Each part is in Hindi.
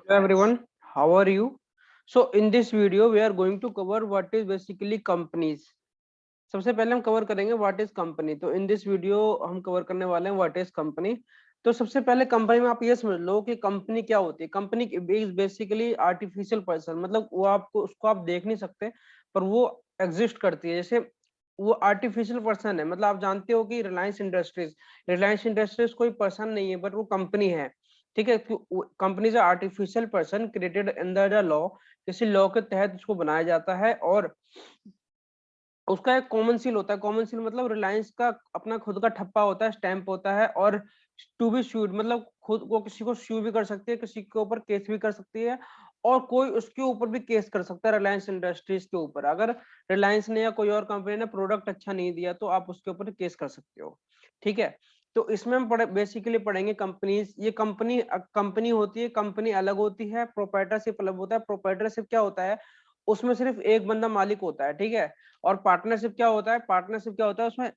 Hello everyone, how are you? So in this video we are going to cover what is basically companies. सबसे पहले हम कवर करेंगे व्हाट इज कंपनी। तो इन दिस वीडियो हम कवर करने वाले हैं व्हाट इज कंपनी। तो सबसे पहले कंपनी में आप ये समझ लो कि कंपनी क्या होती है। Company is basically artificial person, मतलब वो आपको उसको आप देख नहीं सकते पर वो एग्जिस्ट करती है। जैसे वो आर्टिफिशियल पर्सन है, मतलब आप जानते हो कि रिलायंस इंडस्ट्रीज कोई पर्सन नहीं है बट वो कंपनी है। ठीक है, कंपनी से artificial person created under the law, किसी लॉ के तहत उसको बनाया जाता है और उसका एक कॉमन सील होता है। कॉमन सील मतलब रिलायंस का अपना खुद का ठप्पा होता है, स्टैंप होता है। और टू बी शूड मतलब खुद वो किसी को शू भी कर सकती है, किसी के ऊपर केस भी कर सकती है और कोई उसके ऊपर भी केस कर सकता है रिलायंस इंडस्ट्रीज के ऊपर। अगर रिलायंस ने या कोई और कंपनी ने प्रोडक्ट अच्छा नहीं दिया तो आप उसके ऊपर केस कर सकते हो। ठीक है, तो इसमें हम बेसिकली पढ़ेंगे कंपनीज। ये कंपनी कंपनी होती है, कंपनी अलग होती है, प्रोप्राइटरशिप अलग होता है। प्रोप्राइटरशिप क्या होता है, उसमें सिर्फ एक बंदा मालिक होता है। ठीक है, और पार्टनरशिप क्या होता है, पार्टनरशिप क्या होता है, उसमें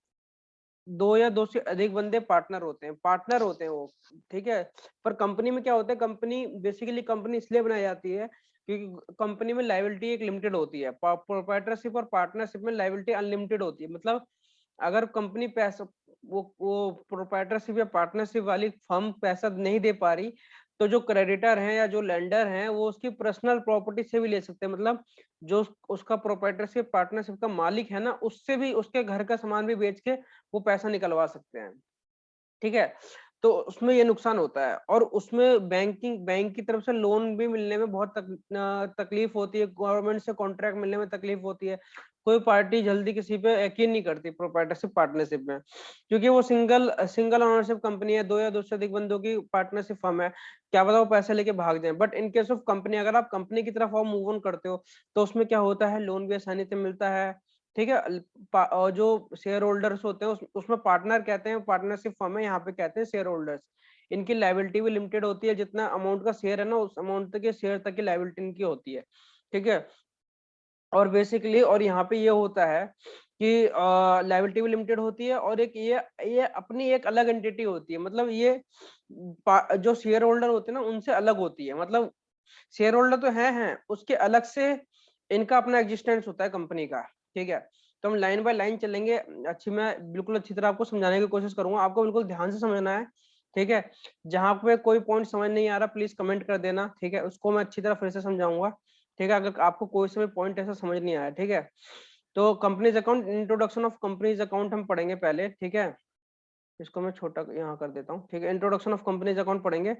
दो या दो से अधिक बंदे पार्टनर होते हैं वो। ठीक है, पर कंपनी में क्या होता है, कंपनी बेसिकली कंपनी इसलिए बनाई जाती है क्योंकि कंपनी में लायबिलिटी एक लिमिटेड होती है। प्रोप्राइटरशिप और पार्टनरशिप में लायबिलिटी अनलिमिटेड होती है। मतलब अगर कंपनी पैसा वो प्रोप्राइटरशिप या पार्टनरशिप वाली फर्म पैसा नहीं दे पा रही तो जो क्रेडिटर हैं या जो लेंडर हैं वो उसकी पर्सनल प्रॉपर्टी से भी ले सकते हैं। मतलब जो उसका प्रोप्राइटरशिप पार्टनरशिप का मालिक है ना, उससे भी उसके घर का सामान भी बेच के वो पैसा निकलवा सकते हैं। ठीक है, तो उसमें ये नुकसान होता है और उसमें बैंक की तरफ से लोन भी मिलने में बहुत तकलीफ होती है, गवर्नमेंट से कॉन्ट्रैक्ट मिलने में तकलीफ होती है। कोई पार्टी जल्दी किसी पे यकीन नहीं करती प्रोप्राइटरशिप पार्टनरशिप में, क्योंकि वो सिंगल सिंगल ओनरशिप कंपनी है, दो या दो से अधिक बंदों की पार्टनरशिप फर्म है। क्या पता वो पैसे लेके भाग जाए। But in case of company, अगर आप कंपनी की तरफ मूव ऑन करते हो तो उसमें क्या होता है, लोन भी आसानी से मिलता है। ठीक है, और जो शेयर होल्डर्स होते हैं उसमें पार्टनर कहते हैं, पार्टनरशिप फर्म है, यहाँ पे कहते हैं शेयर होल्डर्स। इनकी लायबिलिटी भी लिमिटेड होती है, जितना अमाउंट का शेयर है ना उस अमाउंट तक के शेयर तक की लायबिलिटी इनकी होती है। ठीक है, और बेसिकली और यहाँ पे ये होता है कि लायबिलिटी भी लिमिटेड होती है और एक ये अपनी एक अलग एंटिटी होती है। मतलब ये जो शेयर होल्डर होते हैं ना उनसे अलग होती है। मतलब शेयर होल्डर तो है उसके अलग से इनका अपना एग्जिस्टेंस होता है कंपनी का। ठीक है, तो हम लाइन बाय लाइन चलेंगे। मैं बिल्कुल अच्छी तरह आपको समझाने की कोशिश करूंगा, आपको बिल्कुल ध्यान से समझना है। ठीक है, जहां पे कोई पॉइंट समझ नहीं आ रहा प्लीज कमेंट कर देना। ठीक है, उसको मैं अच्छी तरह फिर से समझाऊंगा। ठीक है, अगर आपको कोई समय पॉइंट ऐसा समझ नहीं आया। ठीक है, तो companies account, introduction of companies account हम पढ़ेंगे पहले। ठीक है, इसको मैं छोटा यहाँ कर देता हूँ। ठीक है, इंट्रोडक्शन ऑफ कंपनीज अकाउंट पढ़ेंगे।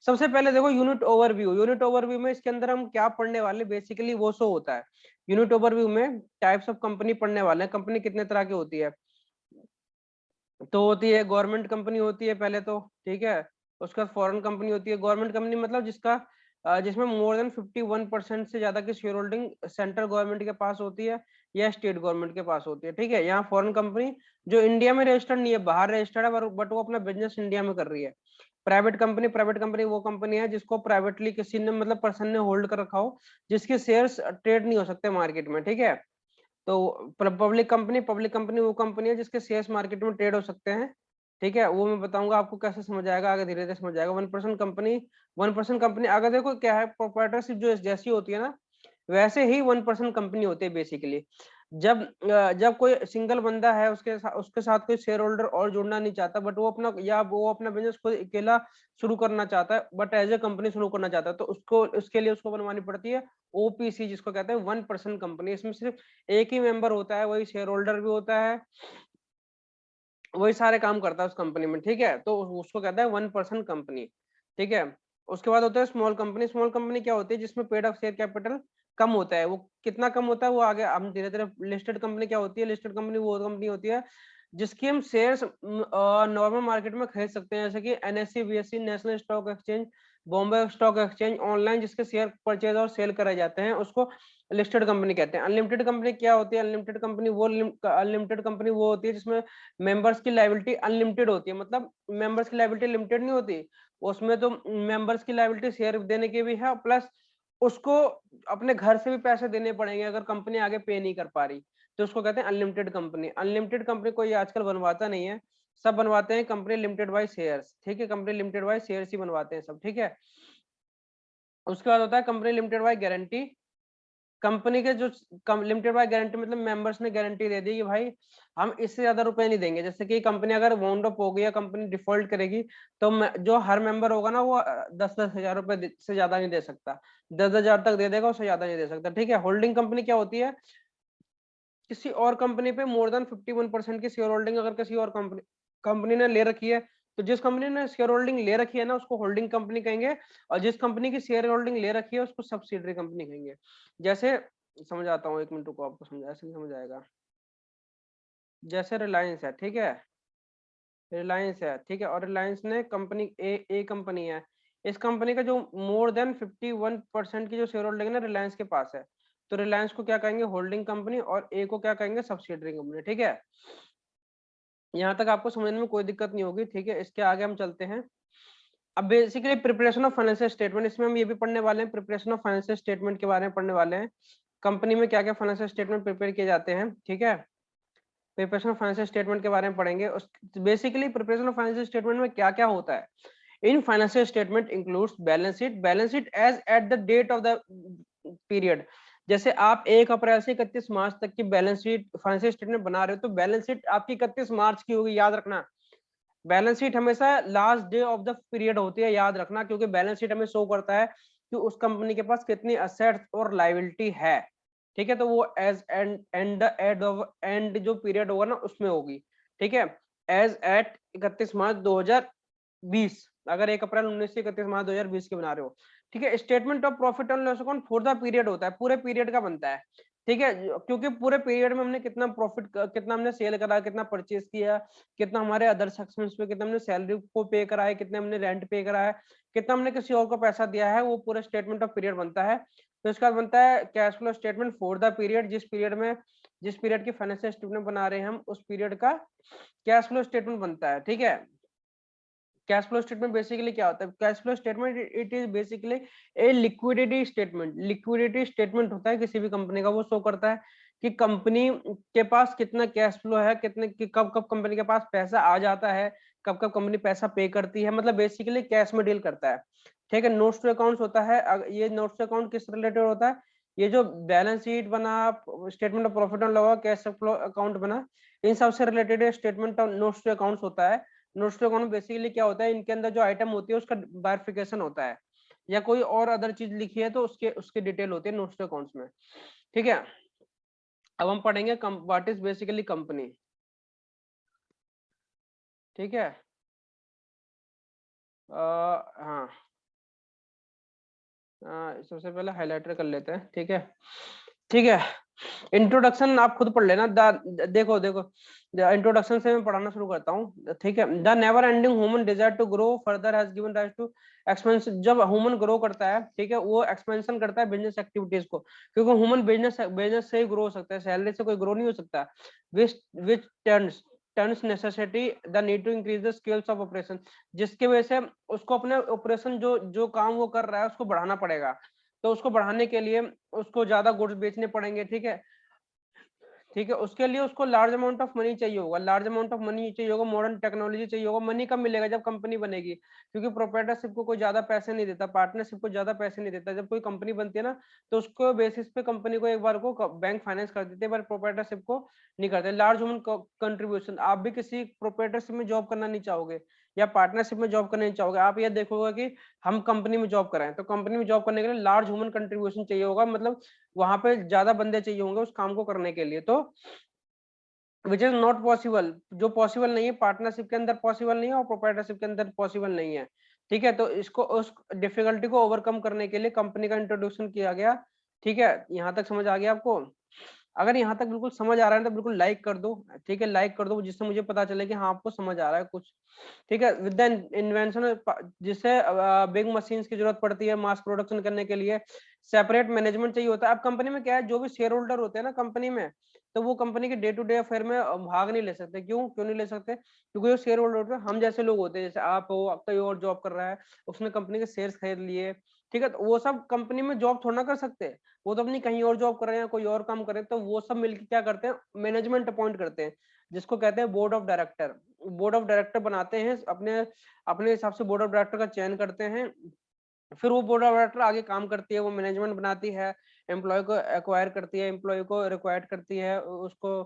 सबसे पहले देखो यूनिट ओवरव्यू में इसके अंदर हम क्या पढ़ने वाले, बेसिकली वो शो होता है। यूनिट ओवरव्यू में टाइप्स ऑफ कंपनी पढ़ने वाले हैं। कंपनी कितने तरह की होती है, तो होती है गवर्नमेंट कंपनी होती है पहले तो। ठीक है, उसके बाद फॉरेन कंपनी होती है। गवर्नमेंट कंपनी मतलब जिसमें मोर देन 51% से ज्यादा की शेयर होल्डिंग सेंट्रल गवर्नमेंट के पास होती है या स्टेट गवर्नमेंट के पास होती है। ठीक है, यहाँ फॉरेन कंपनी जो इंडिया में रजिस्टर्ड नहीं है, बाहर रजिस्टर्ड है बट वो अपना बिजनेस इंडिया में कर रही है। प्राइवेट कंपनी वो कंपनी है जिसको प्राइवेटली किसी ने मतलब पर्सन ने होल्ड कर रखा हो, जिसके शेयर्स ट्रेड नहीं हो सकते मार्केट में। ठीक है, तो पब्लिक कंपनी वो कंपनी है जिसके शेयर्स मार्केट में ट्रेड हो सकते हैं। ठीक है, वो मैं बताऊंगा आपको कैसे समझ आएगा, आगे धीरे धीरे समझ आएगा। 1% कंपनी अगर देखो क्या है, प्रोप्राइटरशिप जो जैसी होती है ना वैसे ही 1% कंपनी होती है बेसिकली। जब कोई सिंगल बंदा है उसके साथ कोई शेयर होल्डर और जुड़ना नहीं चाहता, बट वो अपना बिजनेस खुद अकेला शुरू करना चाहता है, बट एज ए कंपनी शुरू करना चाहता है, तो उसके लिए उसको बनवानी पड़ती है ओपीसी, जिसको कहते हैं 1% कंपनी। इसमें सिर्फ एक ही मेंबर होता है, वही शेयर होल्डर भी होता है, वही सारे काम करता है उस कंपनी में। ठीक है, तो उसको कहता है 1% कंपनी। ठीक है, उसके बाद होता है स्मॉल कंपनी। स्मॉल कंपनी क्या होती है, जिसमें पेड ऑफ शेयर कैपिटल कम होता है। वो कितना कम होता है वो आगे हम धीरे धीरे। लिस्टेड कंपनी क्या होती है, लिस्टेड कंपनी वो कंपनी होती है जिसकी हम शेयर्स नॉर्मल मार्केट में खरीद सकते हैं, जैसे कि NSC, BSc, national stock exchange, Bombay stock exchange. Online जिसके शेयर परचेज और सेल कराए जाते हैं उसको लिस्टेड कंपनी कहते हैं। अनलिमिटेड कंपनी क्या होती है, अनलिमिटेड कंपनी वो होती है जिसमें मेंबर्स की लायबिलिटी अनलिमिटेड होती है। मतलब मेंबर्स की लायबिलिटी लिमिटेड नहीं होती, उसमें तो मेंबर्स की लायबिलिटी शेयर देने की भी है, प्लस उसको अपने घर से भी पैसे देने पड़ेंगे अगर कंपनी आगे पे नहीं कर पा रही, तो उसको कहते हैं अनलिमिटेड कंपनी। अनलिमिटेड कंपनी कोई आजकल बनवाता नहीं है, सब बनवाते हैं कंपनी लिमिटेड बाय शेयर्स। ठीक है, कंपनी लिमिटेड बाय शेयर्स ही बनवाते हैं सब। ठीक है, उसके बाद होता है company limited by guarantee. Company के जो लिमिटेड बाय गारंटी मतलब मेंबर्स ने गारंटी दे दी कि भाई हम इससे ज्यादा रुपए नहीं देंगे। जैसे कि कंपनी अगर वाउंड अप हो गई या कंपनी डिफॉल्ट करेगी तो जो हर मेंबर होगा ना वो 10,000 रुपए से ज्यादा नहीं दे सकता, 10,000 तक दे देगा, उससे ज्यादा नहीं दे सकता। ठीक है। होल्डिंग कंपनी क्या होती है, किसी और कंपनी पे मोर देन 51% की शेयर होल्डिंग अगर किसी और कंपनी कंपनी ने ले रखी है, तो जिस कंपनी ने शेयर होल्डिंग ले रखी है ना उसको होल्डिंग कंपनी कहेंगे, और जिस कंपनी की शेयर होल्डिंग ले रखी है उसको सब्सिडरी कंपनी कहेंगे। जैसे समझ आता हूँ, एक मिनट को आपको समझा, ऐसे समझ आएगा। जैसे रिलायंस है, ठीक है, रिलायंस है, ठीक है, और रिलायंस ने कंपनी ए कंपनी है, इस कंपनी का जो मोर देन 51% की जो शेयर होल्डिंग है ना रिलायंस के पास है, तो रिलायंस को क्या कहेंगे, होल्डिंग कंपनी, और ए को क्या कहेंगे, सब्सिडरी कंपनी। ठीक है, यहाँ तक आपको समझने में कोई दिक्कत नहीं होगी। ठीक है, इसके आगे हम चलते हैं। अब basically preparation of financial statement, इसमें हम ये भी पढ़ने वाले हैं, प्रिपरेशन ऑफ फाइनेंशियल स्टेटमेंट के बारे में पढ़ने वाले हैं। कंपनी में क्या क्या फाइनेंशियल स्टेटमेंट प्रिपेयर किए जाते हैं। ठीक है, प्रिपरेशन ऑफ फाइनेंशियल स्टेटमेंट के बारे में पढ़ेंगे। उस basically preparation of financial statement में क्या क्या होता है। In financial statement includes balance sheet as at the date of the period. जैसे आप 1 अप्रैल से 31 मार्च तक की बैलेंस शीट फाइनेंशियल स्टेटमेंट बना रहे हो, तो बैलेंस शीट आपकी 31 मार्च की होगी, याद रखना। बैलेंस शीट हमेशा last day of the period होती है, याद रखना, क्योंकि बैलेंस शीट हमें शो करता है कि उस कंपनी के पास कितनी असेट्स और लायबिलिटी है। ठीक है, तो वो as and and the end जो पीरियड होगा ना उसमें होगी। ठीक है, एज एट 31 मार्च 2020, अगर 1 अप्रैल 19 से 31 मार्च 2020 के बना रहे हो। ठीक है, statement of profit and loss account for the period होता है, पूरे पीरियड का बनता है। ठीक है, क्योंकि पूरे पीरियड में हमने कितना प्रॉफिट, कितना हमने सेल करा, कितना परचेज किया, कितना हमारे अदर सेक्शंस पे, कितना हमने सैलरी को पे करा है, कितना हमने रेंट पे करा है, कितना हमने किसी और को पैसा दिया है, वो पूरा स्टेटमेंट ऑफ पीरियड बनता है। तो इसका बनता है cash flow statement for the period, जिस पीरियड की फाइनेंशियल स्टेटमेंट बना रहे हैं हम, उस पीरियड का कैश फ्लो स्टेटमेंट बनता है। ठीक है, कैश फ्लो स्टेटमेंट बेसिकली क्या होता है, cash flow statement it is basically A liquidity statement. Liquidity statement होता है किसी भी कंपनी का, वो शो करता है कि कंपनी के पास कितना कैश फ्लो है, कब कब कंपनी के पास पैसा आ जाता है, कब कब कंपनी पैसा पे करती है, मतलब बेसिकली कैश में डील करता है। ठीक है, नोट्स टू अकाउंट्स होता है। ये नोट्स टू अकाउंट किस रिलेटेड होता है, ये जो बैलेंस शीट बना, statement of profit and loss, cash flow account बना, इन सबसे related statement of notes to accounts होता है। नोट्स टू अकाउंट बेसिकली क्या होता है, इनके अंदर जो आइटम होती है उसका बायफिकेशन होता है, या कोई और अदर चीज लिखी है तो उसके उसकी डिटेल होती है नोट्स टू अकाउंट्स में। ठीक है, अब हम पढ़ेंगे व्हाट इज बेसिकली कंपनी। ठीक है, हाँ, सबसे पहले हाइलाइटर कर लेते हैं। ठीक है, ठीक है, इंट्रोडक्शन आप खुद पढ़ लेना। देखो देखो, इंट्रोडक्शन से मैं पढ़ाना शुरू करता हूँ। ठीक है, the never ending human desire to grow further has given rise to expansion. जब ह्यूमन ग्रो करता है, ठीक है, वो एक्सपेंशन करता है बिजनेस एक्टिविटीज को, क्योंकि ह्यूमन बिजनेस से ही ग्रो हो सकता है, सैलरी से कोई ग्रो नहीं हो सकता। Which turns necessity the need to increase the skills of operation, जिसकी वजह से उसको अपने ऑपरेशन जो जो काम वो कर रहा है उसको बढ़ाना पड़ेगा। तो उसको बढ़ाने के लिए उसको ज्यादा गुड्स बेचने पड़ेंगे। ठीक है, ठीक है, उसके लिए उसको लार्ज अमाउंट ऑफ मनी चाहिए होगा, लार्ज अमाउंट ऑफ मनी चाहिए होगा, मॉडर्न टेक्नोलॉजी चाहिए होगा। मनी कब मिलेगा, जब कंपनी बनेगी, क्योंकि प्रोप्राइटरशिप को कोई ज्यादा पैसे नहीं देता, पार्टनरशिप को ज्यादा पैसे नहीं देता। जब कोई कंपनी बनती है ना, तो उसको बेसिस पे कंपनी को एक बार को बैंक फाइनेंस कर देते हैं, पर प्रोप्राइटरशिप को नहीं करते। लार्ज ह्यूमन कंट्रीब्यूशन, आप भी किसी प्रोप्राइटरशिप में जॉब करना नहीं चाहोगे या पार्टनरशिप में जॉब करना नहीं चाहोगे, आप ये देखोगे कि हम कंपनी में जॉब कराएं, तो कंपनी में जॉब करने के लिए लार्ज ह्यूमन कंट्रीब्यूशन चाहिए होगा, मतलब वहां पे ज्यादा बंदे चाहिए होंगे उस काम को करने के लिए। तो विच इज नॉट पॉसिबल, जो पॉसिबल नहीं है पार्टनरशिप के अंदर, पॉसिबल नहीं है, और प्रोप्राइटरशिप के अंदर पॉसिबल नहीं है। ठीक है, तो इसको उस डिफिकल्टी को ओवरकम करने के लिए कंपनी का इंट्रोड्यूशन किया गया। ठीक है, यहाँ तक समझ आ गया आपको। अगर यहाँ तक बिल्कुल समझ आ रहा है तो बिल्कुल लाइक कर दो। ठीक है, लाइक कर दो, जिससे मुझे पता चले कि हाँ आपको समझ आ रहा है कुछ। ठीक है, विद द इन्वेंशन, जिससे बिग मशीन्स की जरूरत पड़ती है मास प्रोडक्शन करने के लिए, सेपरेट मैनेजमेंट चाहिए होता है। अब कंपनी में क्या है, जो भी शेयर होल्डर होते हैं ना कंपनी में, तो वो कंपनी के डे टू डे अफेयर में भाग नहीं ले सकते। क्यों क्यों नहीं ले सकते, क्योंकि जो शेयर होल्डर होते हैं हम जैसे लोग होते हैं, जैसे आप हो, आप कोई और जॉब कर रहा है, उसने कंपनी के शेयर्स खरीद लिए। ठीक है, तो वो सब कंपनी में जॉब थोड़ा ना कर सकते, वो तो अपनी कहीं और जॉब कर रहे हैं, कोई और काम कर रहे हैं, तो वो सब मिलकर क्या करते हैं, मैनेजमेंट अपॉइंट करते हैं, जिसको कहते हैं board of director. Board of director बनाते हैं, अपने अपने हिसाब से बोर्ड ऑफ डायरेक्टर का चयन करते हैं। फिर वो बोर्ड ऑफ डायरेक्टर आगे काम करती है, वो मैनेजमेंट बनाती है, एम्प्लॉय को एक्वायर करती है, एम्प्लॉय को रिक्वायर्ड करती है, उसको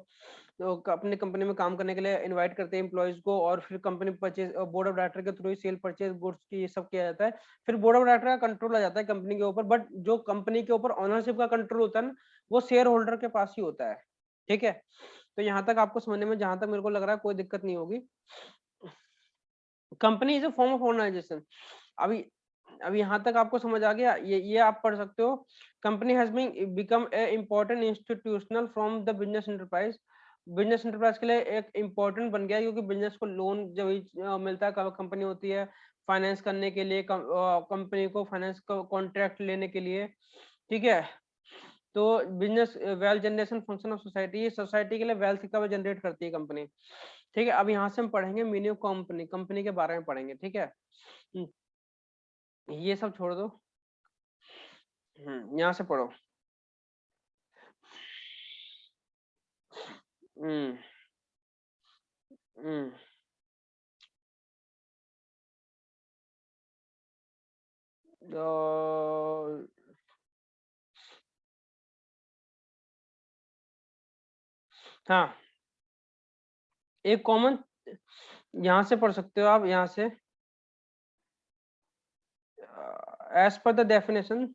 तो अपनी कंपनी में काम करने के लिए इनवाइट करते हैं एम्प्लॉयज को, और फिर company purchase board of director के थ्रू ही सेल परचेज गुड्स की ये सब किया जाता है। फिर बोर्ड ऑफ डायरेक्टर का कंट्रोल आ जाता है कंपनी के ऊपर, बट जो कंपनी के ऊपर ऑनरशिप का कंट्रोल होता है ना, वो शेयर होल्डर के पास ही होता है। ठीक है, तो यहाँ तक आपको समझने में जहां तक मेरे को लग रहा है कोई दिक्कत नहीं होगी। Company is a form of organisation. अभी अभी यहाँ तक आपको समझ आ गया, ये आप पढ़ सकते हो। Company has been become a important institutional from the business enterprise. Business enterprise के लिए एक इम्पोर्टेंट बन गया है, क्योंकि बिजनेस को लोन जब मिलता है, कंपनी होती है फाइनेंस करने के लिए, कंपनी को फाइनेंस कॉन्ट्रैक्ट लेने के लिए। ठीक है, तो business wealth generation function of society, society के लिए वेल्थ का जनरेट करती है कंपनी। ठीक है, अब यहाँ से हम पढ़ेंगे मीनिंग ऑफ कंपनी, कंपनी के बारे में पढ़ेंगे। ठीक है, ये सब छोड़ दो, यहाँ से पढ़ो। हम्म हम्म तो हाँ, एक कॉमन यहाँ से पढ़ सकते हो आप, यहाँ से एज पर द डेफिनेशन।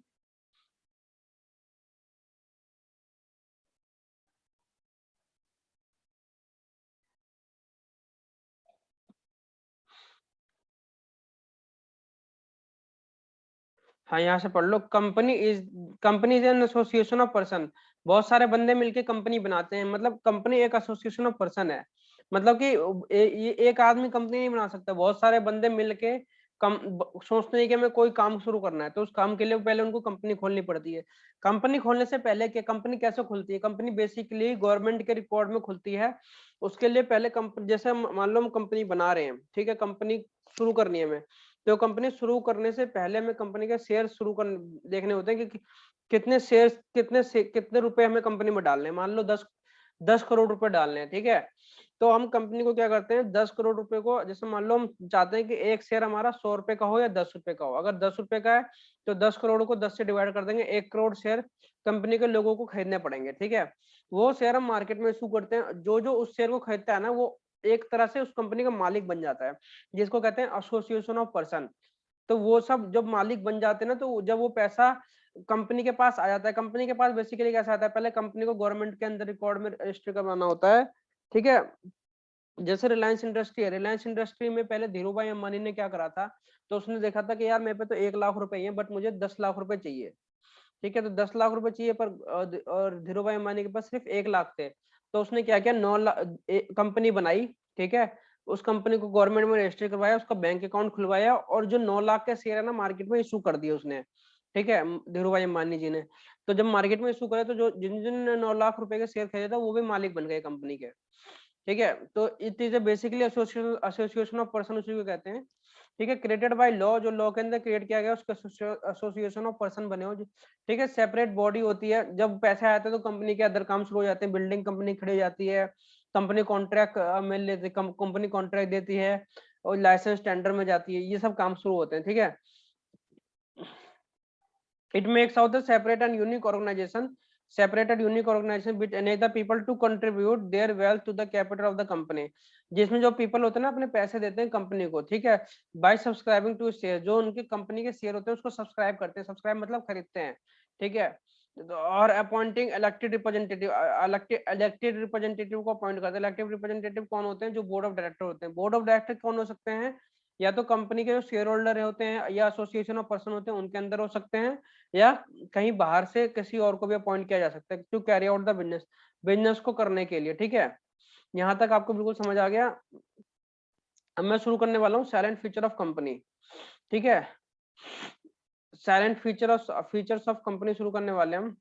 हाँ, यहाँ से पढ़ लो। Company is an association of person. बहुत सारे बंदे मिलके कंपनी बनाते हैं, मतलब कंपनी एक एसोसिएशन ऑफ पर्सन है। मतलब कि ये एक आदमी कंपनी नहीं बना सकता, बहुत सारे बंदे मिलके सोचते हैं कि हमें कोई काम शुरू करना है, तो उस काम के लिए पहले उनको कंपनी खोलनी पड़ती है। कंपनी खोलने से पहले कि कंपनी कैसे खुलती है, कंपनी बेसिकली गवर्नमेंट के रिकॉर्ड में खुलती है। उसके लिए पहले कंपनी, जैसे मान लो हम कंपनी बना रहे हैं, ठीक है, कंपनी शुरू करनी है हमें, तो कंपनी शुरू करने से पहले हमें कंपनी के शेयर शुरू कर देखने होते हैं कि कितने शेयर, कितने रुपए हमें कंपनी में डालने हैं। मान लो 10 करोड़ रुपए डालने हैं। ठीक है, तो हम कंपनी को क्या करते हैं, 10 करोड़ रुपए को, जैसे मान लो हम चाहते हैं कि एक शेयर हमारा 100 रुपए का हो या 10 रुपए का हो। अगर 10 रुपए का है तो 10 करोड़ को 10 से डिवाइड कर देंगे, 1 करोड़ शेयर कंपनी के लोगों को खरीदने पड़ेंगे। ठीक है, वो शेयर हम मार्केट में इशू करते हैं, जो जो उस शेयर को खरीदता है ना, वो एक तरह से उस कंपनी का मालिक बन जाता है, जिसको कहते हैं एसोसिएशन ऑफ पर्सन। तो वो सब जब मालिक बन जाते हैं ना, तो जब वो पैसा कंपनी के पास आ जाता है, कंपनी के पास बेसिकली कैसा आता है, पहले कंपनी को गवर्नमेंट के अंदर रिकॉर्ड में रजिस्टर करवाना होता है। ठीक है, जैसे रिलायंस इंडस्ट्री है, रिलायंस इंडस्ट्री में पहले धीरू भाई अंबानी ने क्या करा था, तो उसने देखा था कि यार मेरे पे तो 1 लाख रुपए ही है, बट मुझे 10 लाख रुपए चाहिए। ठीक है, तो 10 लाख रुपए चाहिए, पर और धीरू भाई अंबानी के पास सिर्फ 1 लाख थे। तो उसने क्या किया, 9 लाख कंपनी बनाई। ठीक है, उस कंपनी को गवर्नमेंट में रजिस्टर करवाया, उसका बैंक अकाउंट खुलवाया, और जो 9 लाख के शेयर है ना, मार्केट में इशू कर दिए उसने। ठीक है, धीरू भाई अंबानी जी ने। तो जब मार्केट में इशू करे, तो जो जिन जिन 9 लाख रुपए के शेयर खरीदे था, वो भी मालिक बन गए कंपनी के। ठीक है, तो it is basically association of person, उसी को कहते हैं। ठीक है, क्रिएटेड बाय लॉ, जो लॉ के अंदर क्रिएट किया गया, उसका एसोसिएशन ऑफ पर्सन बने हो। ठीक है, सेपरेट बॉडी होती है, जब पैसे आते हैं तो कंपनी के अदर काम शुरू हो जाते हैं, बिल्डिंग कंपनी खड़ी हो जाती है, कंपनी कॉन्ट्रैक्ट मिल लेती, कंपनी कॉन्ट्रैक्ट देती है, और लाइसेंस टेंडर में जाती है, ये सब काम शुरू होते हैं। ठीक है, it makes out the separate and unique organization, separate and unique organization which enable the people to contribute their wealth to the capital of the company। जिसमें जो पीपल होते हैं ना, अपने पैसे देते हैं कंपनी को। ठीक है, बाय सब्सक्राइबिंग टू शेयर, जो उनकी कंपनी के शेयर होते हैं उसको सब्सक्राइब करते हैं, सब्सक्राइब मतलब खरीदते हैं। ठीक है, और appointing elected representative, elected representative को अपॉइंट करते हैं। इलेक्टेड रिप्रेजेंटेटिव कौन होते हैं, जो बोर्ड ऑफ डायरेक्टर होते हैं। बोर्ड ऑफ डायरेक्टर कौन हो सकते हैं, या तो कंपनी के जो शेयर होल्डर होते हैं, या एसोसिएशन ऑफ पर्सन होते हैं उनके अंदर हो सकते हैं, या कहीं बाहर से किसी और को भी अपॉइंट किया जा सकता है to carry out the business, business को करने के लिए। ठीक है, यहाँ तक आपको बिल्कुल समझ आ गया। अब मैं शुरू करने वाला हूँ साइलेंट फीचर ऑफ कंपनी। ठीक है, साइलेंट फीचर्स ऑफ कंपनी शुरू करने वाले हम।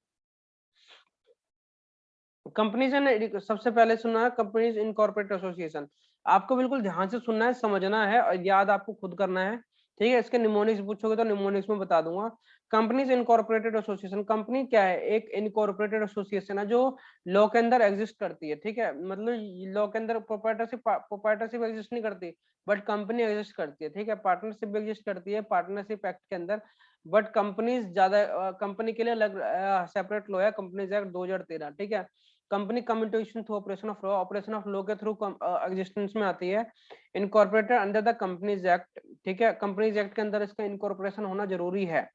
कंपनीज ने सबसे पहले सुना है, कंपनीज इनकॉर्पोरेट एसोसिएशन। आपको बिल्कुल ध्यान से सुनना है, समझना है, और याद आपको खुद करना है। ठीक है। इसके निमोनिक्स पूछोगे तो निमोनिक्स में बता दूंगा। कंपनीज इनकॉर्पोरेटेड एसोसिएशन, कंपनी क्या है, एक इनकॉर्पोरेटेड एसोसिएशन है जो लॉ के अंदर एग्जिस्ट करती है। ठीक है, मतलब लॉ के अंदर प्रोप्राइटरशिप एग्जिस्ट नहीं करती, बट कंपनी एग्जिस्ट करती है। ठीक है, पार्टनरशिप भी एग्जिस्ट करती है पार्टनरशिप एक्ट के अंदर, बट कंपनीज ज्यादा, कंपनी के लिए अलग सेपरेट लॉ है, कंपनीज एक्ट 2013। ठीक है, company communication through operation of law के थ्रू एग्जिस्टेंस में आती है, incorporated under the companies act. ठीक है, कंपनीज एक्ट के अंदर इसका इनकॉर्पोरेशन होना जरूरी है।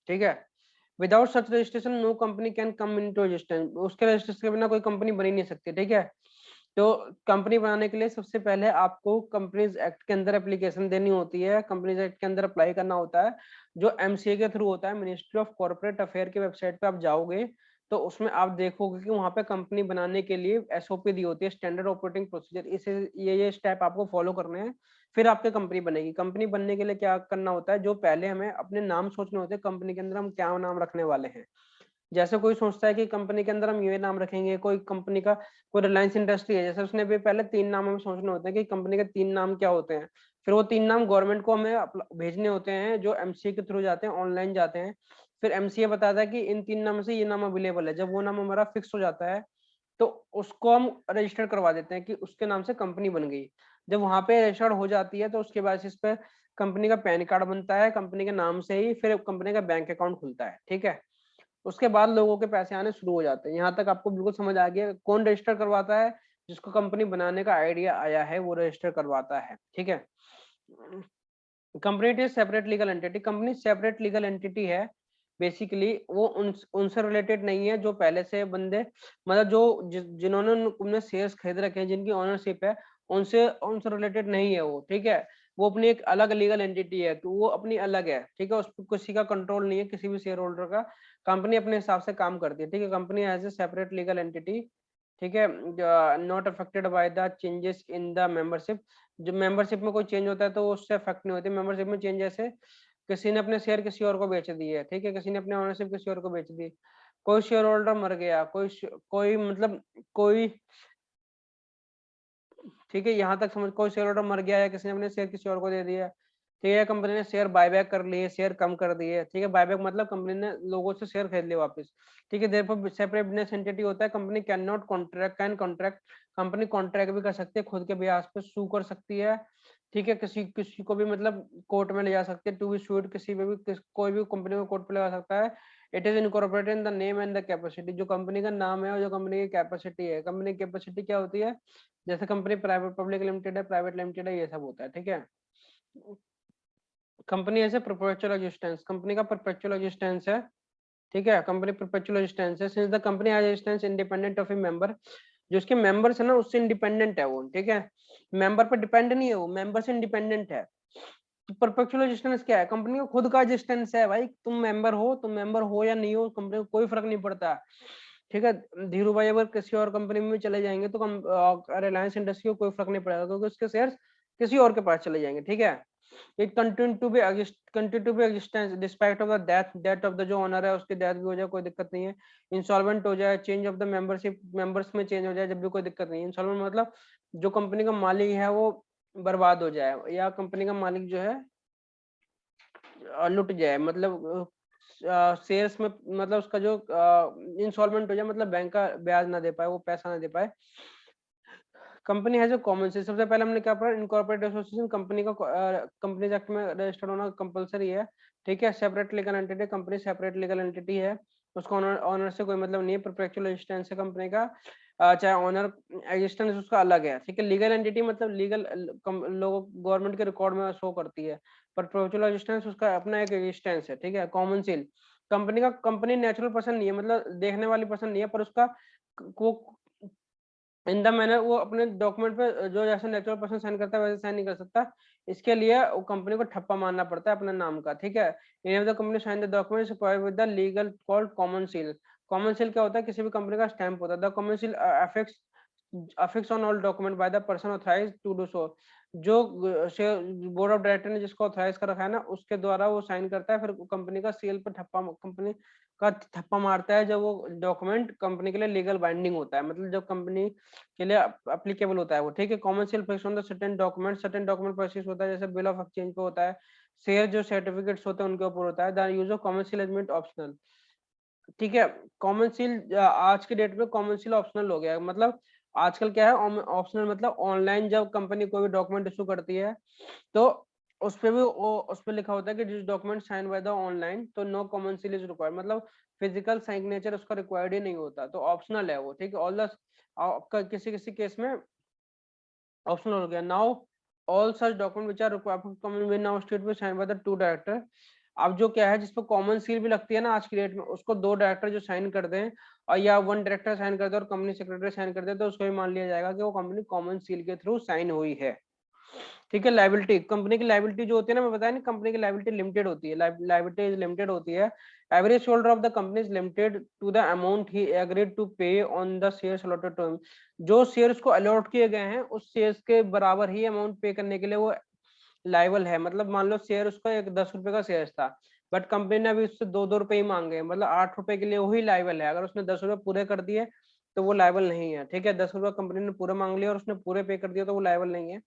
ठीक है, without such registration no company can come into existence, उसके रजिस्ट्रेशन के बिना कोई कंपनी बनी नहीं सकती। ठीक है, तो कंपनी बनाने के लिए सबसे पहले आपको कंपनीज एक्ट के अंदर एप्लीकेशन देनी होती है, कंपनीज एक्ट के अंदर अप्लाई करना होता है, जो एमसीए के थ्रू होता है। मिनिस्ट्री ऑफ कॉर्पोरेट अफेयर की वेबसाइट पे आप जाओगे तो उसमें आप देखोगे कि वहां पे कंपनी बनाने के लिए एसओपी दी होती है, स्टैंडर्ड ऑपरेटिंग प्रोसीजर। इसे ये स्टेप आपको फॉलो करने हैं, फिर आपकी कंपनी बनेगी। कंपनी बनने के लिए क्या करना होता है, जो पहले हमें अपने नाम सोचने होते हैं, कंपनी के अंदर हम क्या नाम रखने वाले हैं। जैसे कोई सोचता है कि कंपनी के अंदर हम ये नाम रखेंगे, कोई कंपनी का कोई रिलायंस इंडस्ट्री है, जैसे उसने भी पहले 3 नाम हमें सोचने होते हैं कि कंपनी के 3 नाम क्या होते हैं, फिर वो 3 नाम गवर्नमेंट को हमें भेजने होते हैं, जो एमसीए के थ्रू जाते हैं, ऑनलाइन जाते हैं। फिर एमसीए बताता है कि इन 3 नाम से ये नाम अवेलेबल है। जब वो नाम हमारा फिक्स हो जाता है तो उसको हम रजिस्टर करवा देते हैं कि उसके नाम से कंपनी बन गई। जब वहां पे रजिस्टर्ड हो जाती है तो उसके बाद इस पे कंपनी का पैन कार्ड बनता है, कंपनी के नाम से ही फिर कंपनी का बैंक अकाउंट खुलता है। ठीक है, उसके बाद लोगों के पैसे आने शुरू हो जाते हैं। यहाँ तक आपको बिल्कुल समझ आ गया। कौन रजिस्टर करवाता है, जिसको कंपनी बनाने का आइडिया आया है वो रजिस्टर करवाता है। ठीक है, company is separate legal entity, company separate legal entity है। बेसिकली वो उनसे रिलेटेड नहीं है जो पहले से बंदे, मतलब जो जिन्होंने उनने शेयर्स खरीद रखे हैं, जिनकी ओनरशिप है, उनसे उनसे रिलेटेड नहीं है वो। ठीक है, वो अपनी एक अलग लीगल एंटिटी है, तो वो अपनी अलग है। ठीक है, उस पर किसी का कंट्रोल नहीं है, किसी भी शेयर होल्डर का। कंपनी अपने हिसाब से काम करती है। ठीक है, company as a separate legal entity. ठीक है, not affected by the changes in the membership, जब मेंबरशिप में कोई चेंज होता है तो उससे अफेक्ट नहीं होती। मेंबरशिप में चेंज जैसे किसी ने अपने शेयर किसी और को बेच दिए, ठीक है, किसी ने अपने ओनरशिप किसी और को बेच दी, कोई शेयर होल्डर मर गया, कोई मतलब कोई, ठीक है, यहाँ तक समझ, कोई शेयर होल्डर मर गया या किसी ने अपने शेयर किसी और को दे दिया। ठीक है, कंपनी ने शेयर बायबैक कर लिए, शेयर कम कर दिए। ठीक है, बायबैक मतलब कंपनी ने लोगों से शेयर खरीद लिए वापस। ठीक है, देयरफॉर सेपरेट बिजनेस एंटिटी होता है, company can not contract, can contract, company contract भी कर सकती है, खुद के ब्याज पे सू कर सकती है। ठीक है, किसी किसी को भी मतलब कोर्ट में ले जा सकते हैं, टू बी सूड, किसी पे भी कोई भी कंपनी को कोर्ट पे लगा सकता है। It is incorporated in the name and the capacity, जो कंपनी का नाम है और जो कंपनी की कैपेसिटी है। कंपनी की कैपेसिटी क्या होती है, जैसे कंपनी प्राइवेट पब्लिक लिमिटेड है, प्राइवेट लिमिटेड है, ये सब होता है। ठीक है, कंपनी ऐसे परपेचुअल एग्जिस्टेंस, कंपनी का परपेचुअल एग्जिस्टेंस है। ठीक है, कंपनी परपेचुअल एग्जिस्टेंस है, since the company has existence independent of A member, जो उसके मेंबर्स है ना उससे इंडिपेंडेंट है वो। ठीक है, मेंबर पर डिपेंड नहीं है वो, मेंबर से इंडिपेंडेंट है। परपेचुअल एग्जिस्टेंस क्या है, कंपनी का खुद का एग्जिस्टेंस है भाई। तुम मेंबर हो या नहीं हो, कंपनी को कोई फर्क नहीं पड़ता। ठीक है, धीरू भाई अगर किसी और कंपनी में चले जाएंगे तो रिलायंस इंडस्ट्री को कोई फर्क नहीं पड़ेगा, क्योंकि उसके शेयर्स किसी और के पास चले जाएंगे। ठीक है, it continue to be existence despite of the death of the, जो ओनर है उसकी डेथ भी हो जाए कोई दिक्कत नहीं है, इंसॉल्वेंट हो जाए, change of the membership, members में चेंज हो जाए जब भी कोई दिक्कत नहीं है। इंसॉल्वेंट मतलब जो कंपनी का मालिक है वो बर्बाद हो जाए, या कंपनी का मालिक जो है लुट जाए, मतलब शेयर्स में, मतलब उसका जो इंसॉल्वेंट हो जाए, मतलब बैंक का ब्याज ना दे पाए, वो पैसा ना दे पाए। कंपनी है जो कॉमन से, सबसे पहले हमने क्या पढ़ा, इनकॉर्पोरेट एसोसिएशन, कंपनी का कंपनीज एक्ट में रजिस्टर्ड होना कंपलसरी है। ठीक है, separate legal entity, company separate legal entity है, उसको ऑनर से कोई मतलब नहीं है, परपेचुअल एग्जिस्टेंस है कंपनी का, चाहे ऑनर एग्जिस्टेंस उसका अलग है। ठीक है, लीगल एंटिटी मतलब लीगल लोगों गवर्नमेंट के रिकॉर्ड में शो करती है, परपेचुअल एग्जिस्टेंस उसका अपना एक एग्जिस्टेंस है। ठीक है, कॉमन सील, कंपनी का, कंपनी नेचुरल पर्सन नहीं है, मतलब देखने वाली पर्सन नहीं है, पर उसका वो इन द मैनर वो अपने डॉक्यूमेंट पे जो जैसे नेचुरल पर्सन साइन करता है वैसे साइन नहीं कर सकता। इसके लिए कंपनी को ठप्पा मारना पड़ता है अपने नाम का। ठीक है, in the company sign the document provide with the legal called common seal. Common seal क्या होता है, किसी भी कंपनी का स्टैंप होता है। The common seal affects on all document by the person authorized to do so, जो बोर्ड ऑफ डायरेक्टर ने जिसको ऑथराइज कर रखा है ना, उसके द्वारा वो साइन करता है, फिर कंपनी का सीएल पर कंपनी का थप्पा मारता है जब वो डॉक्यूमेंट कंपनी के लिए लीगल बाइंडिंग होता है, मतलब जब कंपनी के लिए अप्लीकेबल होता है वो, ठीक है। Commercial fix on the certain document process होता है, जैसे बिल ऑफ एक्सचेंज पे होता है, शेयर जो सर्टिफिकेट्स होते हैं उनके ऊपर होता है। The use of commercial element optional, ठीक है। कॉमन सील आज के डेट में कॉमन सील ऑप्शनल हो गया है, मतलब आजकल क्या है ऑप्शनल, मतलब ऑनलाइन जब कंपनी कोई भी डॉक्यूमेंट इशू करती है तो उस पे भी उस पे लिखा होता है कि this document sign by the online, तो no common seal is required, मतलब फिजिकल सिग्नेचर उसका रिक्वायर्ड ही नहीं होता, तो ऑप्शनल है वो, ठीक है। ऑल द आपका किसी किसी केस में ऑप्शनल हो गया। Now all such document which are required for common will now state be sign by the two director. अब जो क्या है जिसपे कॉमन सील भी लगती है ना आज की डेट में, उसको दो डायरेक्टर जो साइन कर दें और या वन डायरेक्टर साइन कर दे और कंपनी सेक्रेटरी साइन कर दे, तो उसको भी मान लिया जाएगा कि वो कंपनी कॉमन सील के थ्रू साइन हुई है, ठीक है। लाइबिलिटी, कंपनी की लाइबिलिटी जो होती है ना, मैं बताया ना, कंपनी की लाइबिलिटी लिमिटेड होती है, लाइबिलिटी इज लिमिटेड होती है। Every shoulder of the company is limited to the amount he agreed to pay on the shares allotted to him. जो शेयर्स को अलॉट किए गए हैं उस शेयर्स के बराबर ही अमाउंट पे करने के लिए वो लाइबल है। मतलब मान लो शेयर उसका एक 10 रुपए का शेयर था, बट कंपनी ने अभी उससे 2-2 रुपए ही मांगे, मतलब 8 रुपए के लिए वही लाइबल है। अगर उसने 10 रुपए पूरे कर दिए तो वो लाइबल नहीं है, ठीक है। 10 रुपए कंपनी ने पूरे मांग लिया और उसने पूरे पे कर दिया तो वो लाइबल नहीं है।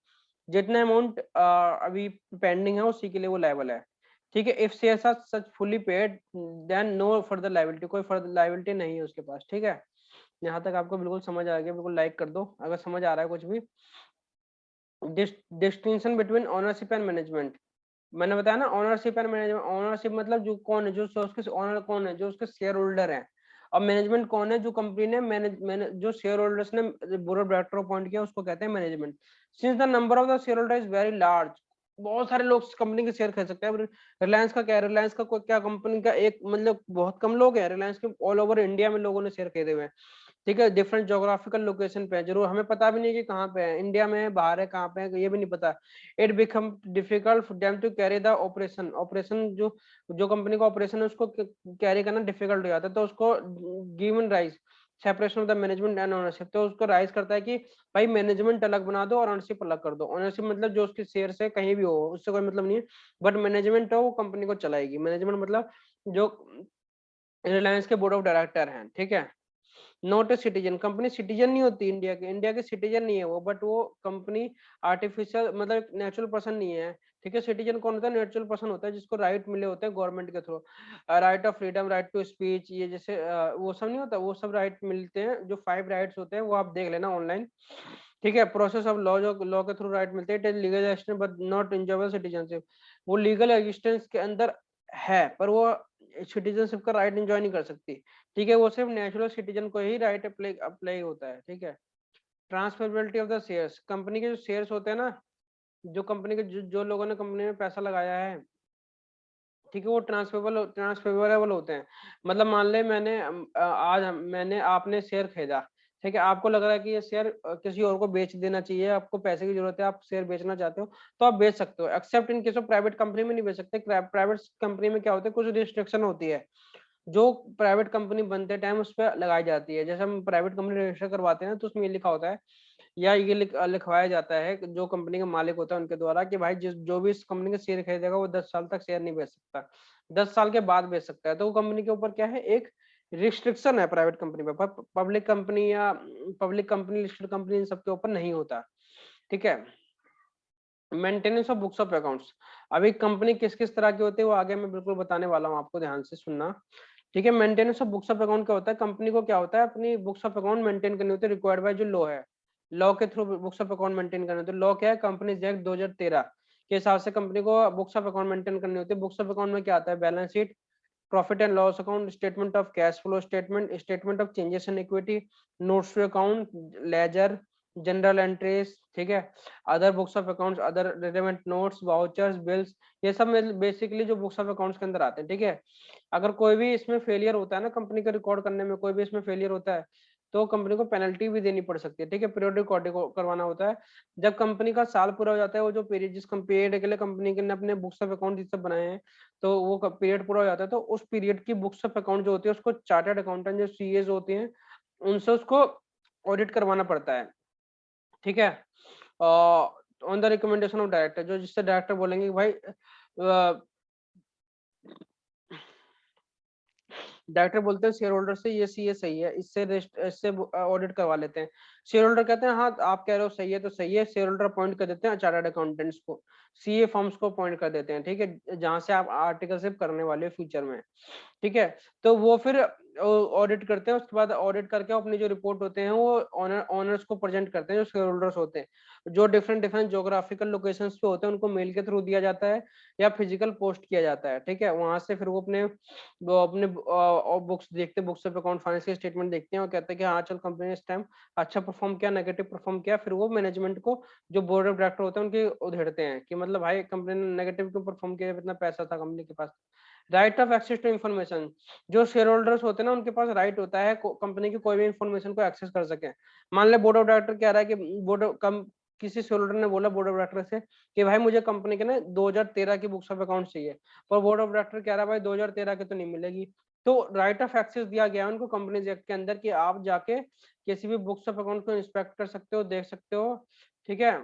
जितना अमाउंट अभी पेंडिंग है उसी के लिए वो लायबल है, ठीक है। If shares are such fully paid then no further liability, कोई फर्दर लायबिलिटी नहीं है उसके पास, ठीक है। यहाँ तक आपको बिल्कुल समझ आ गया, बिल्कुल लाइक कर दो अगर समझ आ रहा है कुछ भी। Distinction between ownership and management, मैंने बताया ना ऑनरशिप एंड मैनेजमेंट। ऑनरशिप मतलब जो कौन है, जो उसके ओनर कौन है, जो उसके शेयर होल्डर है। और मैनेजमेंट कौन है, जो कंपनी ने जो शेयर होल्डर्स ने बोर्ड ऑफ डायरेक्टर अपॉइंट किया उसको कहते हैं management. Since the number of the share holder is very large, बहुत सारे लोग कंपनी के शेयर खरीद सकते हैं। रिलायंस का क्या है, रिलायंस का कोई क्या कंपनी का एक मतलब बहुत कम लोग हैं, रिलायंस के ऑल ओवर इंडिया में लोगों ने शेयर खरीदे हुए हैं, ठीक है। डिफरेंट जोग्राफिकल लोकेशन पे है, जरूर हमें पता भी नहीं कि कहाँ पे है, इंडिया में है बाहर है कहाँ पे है ये भी नहीं पता। It become difficult for them to carry the operation, operation जो जो कंपनी का ऑपरेशन है उसको कैरी करना डिफिकल्ट हो जाता है, तो उसको given rise separation of the management and ownership, तो उसको राइज करता है कि भाई मैनेजमेंट अलग बना दो और ओनरशिप अलग कर दो। ओनरशिप मतलब जो उसके शेयर से कहीं भी हो उससे कोई मतलब नहीं है, बट मैनेजमेंट है वो कंपनी को चलाएगी। मैनेजमेंट मतलब जो रिलायंस के बोर्ड ऑफ डायरेक्टर हैं, ठीक है। Not a citizen, company citizen नहीं होती इंडिया के सिटीजन नहीं है वो, बट वो कंपनी आर्टिफिशियल मतलब नेचुरल पर्सन नहीं है, ठीक है। सिटीजन कौन होता है, नेचुरल पर्सन होता है जिसको राइट मिले होते हैं गवर्नमेंट के थ्रू, right of freedom, right to speech, ये जैसे वो सब नहीं होता, वो सब राइट मिलते हैं। जो 5 राइट्स होते हैं वो आप देख लेना ऑनलाइन, ठीक है। प्रोसेस ऑफ लॉ, जो लॉ के थ्रू राइट मिलते हैं, legal existence but not enjoyable citizenship, वो लीगल एग्जिस्टेंस के अंदर है पर वो सिटीजनशिप का राइट एंजॉय नहीं कर सकती, ठीक है। वो सिर्फ नेचुरल सिटीजन को ही राइट अप्लाई अप्लाई होता है, ठीक है। Transferability of the shares, company के जो शेयर्स होते हैं ना, जो कंपनी के जो लोगों ने कंपनी में पैसा लगाया है, ठीक है, वो ट्रांसफरेबल होते हैं। मतलब मान ले मैंने आपने शेयर खरीदा, ठीक है। आपको लग रहा है कि ये शेयर किसी और को बेच देना चाहिए, आपको पैसे की जरूरत है, आप शेयर बेचना चाहते हो तो आप बेच सकते हो, accept in case of private company में नहीं बेच सकते। प्राइवेट कंपनी में क्या होता है, कुछ रिस्ट्रिक्शन होती है जो प्राइवेट कंपनी बनते टाइम उस पर लगाई जाती है। जैसे हम प्राइवेट कंपनी रजिस्टर करवाते हैं तो उसमें ये लिखा होता है या ये लिखवाया जाता है कि जो कंपनी का मालिक होता है उनके द्वारा कि भाई जो भी इस कंपनी के शेयर खरीदेगा वो 10 साल तक शेयर नहीं बेच सकता, 10 साल के बाद बेच सकता है। तो वो कंपनी के ऊपर क्या है, एक रिस्ट्रिक्शन है प्राइवेट कंपनी पे, पब्लिक कंपनी या पब्लिक कंपनी लिस्टेड कंपनी इन सबके ऊपर नहीं होता, ठीक है। Maintenance of books of accounts, अभी कंपनी किस किस तरह की होती है वो आगे मैं बिल्कुल बताने वाला हूँ, आपको ध्यान से सुनना, ठीक है। Maintenance of books of account क्या होता है, कंपनी को क्या होता है अपनी बुक्स ऑफ अकाउंट मेंटेन करनी होती है, रिक्वायर्ड बाय जो लॉ है, लॉ के through books of account maintain करना होता है। लॉ क्या है, कंपनीज एक्ट 2013 के हिसाब से कंपनी को बुक्स ऑफ अकाउंट मेंटेन करनी होती है। बुक्स ऑफ अकाउंट में क्या आता है, balance sheet, profit and loss account, statement of cash flow statement, statement of changes in equity, notes to account, ledger, general entries, ठीक है। Other books of accounts, other relevant notes, vouchers, bills, ये सब बेसिकली जो बुक्स ऑफ अकाउंट्स के अंदर आते हैं, ठीक है। अगर कोई भी इसमें फेलियर होता है ना, कंपनी का रिकॉर्ड करने में कोई भी इसमें फेलियर होता है तो कंपनी को पेनल्टी भी देनी पड़ सकती है, ठीक है। पीरियोडिक ऑडिट करवाना होता है। जब कंपनी का साल पूरा हो जाता है, वो जो पीरियड जिस पीरियड के लिए कंपनी ने अपने बुक्स ऑफ अकाउंट जिससे बनाए हैं, तो वो पीरियड पूरा हो जाता है तो उस पीरियड की बुक्स ऑफ अकाउंट जो होती है उसको चार्टर्ड अकाउंटेंट जो सीएज होते हैं उनसे उसको ऑडिट करवाना पड़ता है, ठीक है। On the recommendation of director, जो जिससे डायरेक्टर बोलेंगे कि भाई डायरेक्टर बोलते हैं शेयर होल्डर से ये सही है, इससे ऑडिट करवा लेते हैं। शेयर होल्डर कहते हैं हाँ आप कह रहे हो सही है तो सही है, शेयर होल्डर अपॉइंट कर देते हैं चार्टर्ड अकाउंटेंट्स को, सीए फर्म्स को अपॉइंट कर देते हैं, ठीक है, जहां से आप आर्टिकलशिप करने वाले हो फ्यूचर में, ठीक है। तो वो फिर ऑडिट करते हैं, उसके बाद ऑडिट करके अपनी जो रिपोर्ट होते हैं वो ऑनर्स को प्रेजेंट करते हैं, जो शेयर होल्डर्स होते हैं, जो डिफरेंट डिफरेंट ज्योग्राफिकल लोकेशंस पे होते हैं, उनको मेल के थ्रू दिया जाता है या फिजिकल पोस्ट किया जाता है, ठीक है। वहां से फिर वो अपने बुक्स देखते हैं, books of account financial statement देखते हैं और कहते हैं कि हाँ चल कंपनी ने इस टाइम अच्छा परफॉर्म किया, नेगेटिव परफॉर्म किया, फिर वो मैनेजमेंट को, जो बोर्ड ऑफ डायरेक्टर होते हैं उनके उधेड़ते हैं कि मतलब भाई कंपनी ने नेगेटिव क्यों परफॉर्म किया, इतना पैसा था कंपनी के पास। Right of access to information, जो शेयर होल्डर्स होते हैं ना उनके पास राइट होता है कंपनी की कोई भी इन्फॉर्मेशन को एक्सेस कर सके। मान ले बोर्ड ऑफ डायरेक्टर कह रहा है कि किसी शेयर होल्डर ने बोला बोर्ड ऑफ डायरेक्टर से कि भाई मुझे कंपनी के ना 2013 की बुक्स ऑफ अकाउंट चाहिए, पर बोर्ड ऑफ डायरेक्टर कह रहा है भाई 2013 की तो नहीं मिलेगी, तो राइट ऑफ एक्सेस दिया गया है उनको कंपनीज एक्ट के अंदर कि आप जाके किसी भी बुक्स ऑफ अकाउंट को इंस्पेक्ट कर सकते हो, देख सकते हो, ठीक है।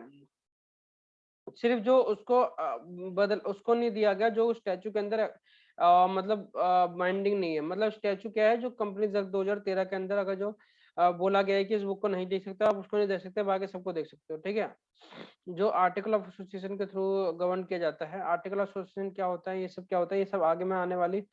सिर्फ जो उसको बदल उसको नहीं दिया गया जो स्टैचू के अंदर मतलब बाइंडिंग नहीं है, मतलब स्टैचू क्या है जो कंपनी 2013 के अंदर अगर जो बोला गया है कि इस बुक को नहीं देख सकते आप उसको नहीं देख सकते, बाकी सबको देख सकते हो, ठीक है। जो आर्टिकल ऑफ एसोसिएशन के थ्रू गवर्न किया जाता है, आर्टिकल ऑफ एसोसिएशन क्या होता है, ये सब क्या होता है, ये सब आगे मैं आने वाली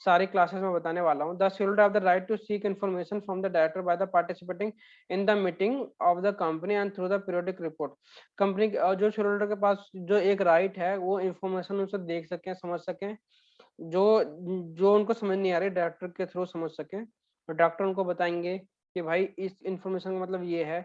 सारी क्लासेस में बताने वाला हूँ। The shareholder have the right to seek information from the director by the participating in the meeting of the company and through the periodic report. Company जो शेयरहोल्डर के पास जो एक राइट है वो इन्फॉर्मेशन उनसे देख सकें, समझ सकें, जो जो उनको समझ नहीं आ रही डायरेक्टर के थ्रू समझ सकें, और डॉक्टर उनको बताएंगे कि भाई इस इन्फॉर्मेशन का मतलब ये है।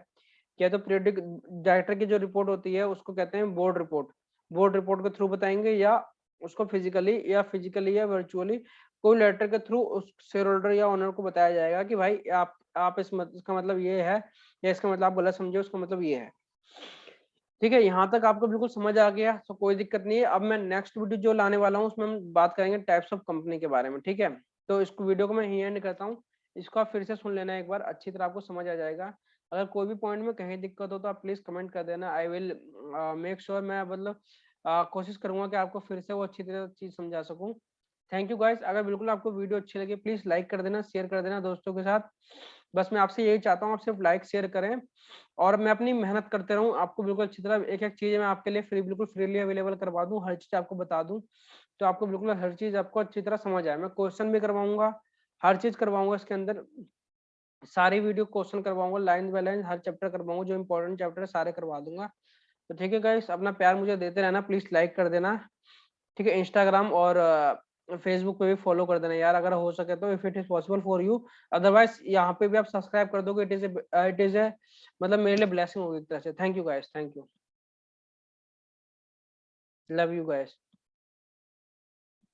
क्या तो पीरियोडिक डायरेक्टर की जो रिपोर्ट होती है उसको कहते हैं बोर्ड रिपोर्ट, बोर्ड रिपोर्ट के थ्रू बताएंगे, या उसको फिजिकली या वर्चुअली कोई लेटर के थ्रू उस शेयर होल्डर या ओनर को बताया जाएगा कि भाई आप इसका मतलब ये है, या इसका मतलब आप गलत समझे, उसका मतलब ये है, ठीक है। यहाँ तक आपको बिल्कुल समझ आ गया तो कोई दिक्कत नहीं है। अब मैं नेक्स्ट वीडियो जो लाने वाला हूँ उसमें हम बात करेंगे टाइप्स ऑफ कंपनी के बारे में, ठीक है। तो इसको वीडियो को मैं यहीं एंड करता हूँ, इसको आप फिर से सुन लेना एक बार, अच्छी तरह आपको समझ आ जाएगा। अगर कोई भी पॉइंट में कहीं दिक्कत हो तो आप प्लीज कमेंट कर देना, आई विल मेक श्योर, मैं मतलब कोशिश करूंगा कि आपको फिर से वो अच्छी तरह चीज समझा सकूं। थैंक यू गाइस, अगर बिल्कुल आपको वीडियो अच्छी लगी प्लीज लाइक कर देना, शेयर कर देना दोस्तों के साथ। बस मैं आपसे यही चाहता हूँ, आप सिर्फ लाइक शेयर करें और मैं अपनी मेहनत करते रहूं, आपको बिल्कुल अच्छी तरह एक एक चीज मैं आपके लिए बिल्कुल फ्रीली अवेलेबल करवा दूं, हर चीज आपको बता दूं, तो आपको बिल्कुल हर चीज आपको अच्छी तरह समझ आए। मैं क्वेश्चन भी करवाऊंगा, हर चीज करवाऊंगा इसके अंदर, सारी वीडियो क्वेश्चन करवाऊंगा, line by line her chapter करवाऊंगा, जो इंपॉर्टेंट चैप्टर है सारे करवा दूंगा। तो ठीक है गाइस, अपना प्यार मुझे देते रहना, प्लीज लाइक कर देना, ठीक है। इंस्टाग्राम और फेसबुक पे भी फॉलो कर देना यार अगर हो सके तो, if it is possible for you, otherwise यहाँ पे भी आप सब्सक्राइब कर दोगे, इट इज ए मतलब मेरे लिए ब्लेसिंग होगी एक तरह से। Thank you guys, thank you, love you guys.